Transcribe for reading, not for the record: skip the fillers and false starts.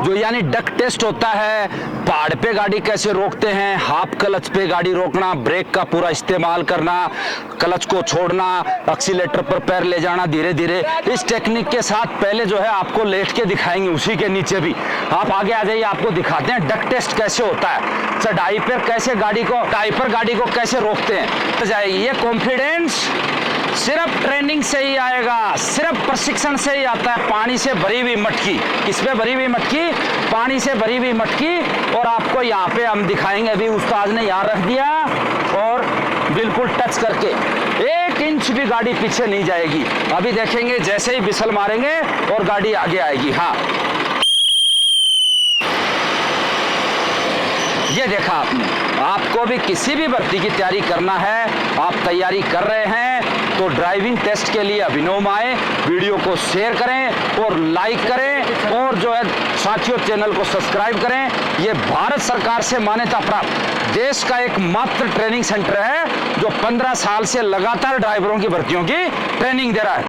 जो यानी duck test होता है, पहाड़ पे गाड़ी कैसे रोकते हैं, हाफ क्लच पे गाड़ी रोकना, ब्रेक का पूरा इस्तेमाल करना, क्लच को छोड़ना, एक्सीलेटर पर पैर ले जाना धीरे धीरे, इस टेक्निक के साथ पहले जो है आपको लेट के दिखाएंगे, उसी के नीचे भी आप आगे आ जाइए, आपको दिखाते हैं डक टेस्ट कैसे होता है, चढ़ाई पर कैसे गाड़ी को कैसे रोकते हैं। तो जाइए, ये कॉन्फिडेंस सिर्फ ट्रेनिंग से ही आएगा, सिर्फ प्रशिक्षण से ही आता है। पानी से भरी हुई मटकी, किस पे भरी हुई मटकी? पानी से भरी हुई मटकी, और आपको यहाँ पे हम दिखाएंगे, अभी उस्ताद ने यहाँ रख दिया और बिल्कुल टच करके 1 इंच भी गाड़ी पीछे नहीं जाएगी। अभी देखेंगे जैसे ही बिसल मारेंगे और गाड़ी आगे आएगी। हाँ, ये देखा आपने। आपको भी किसी भी भर्ती की तैयारी करना है, आप तैयारी कर रहे हैं तो ड्राइविंग टेस्ट के लिए अभिनव आए, वीडियो को शेयर करें और लाइक करें, और जो है साथियों चैनल को सब्सक्राइब करें। ये भारत सरकार से मान्यता प्राप्त देश का एकमात्र ट्रेनिंग सेंटर है जो 15 साल से लगातार ड्राइवरों की भर्तियों की ट्रेनिंग दे रहा है।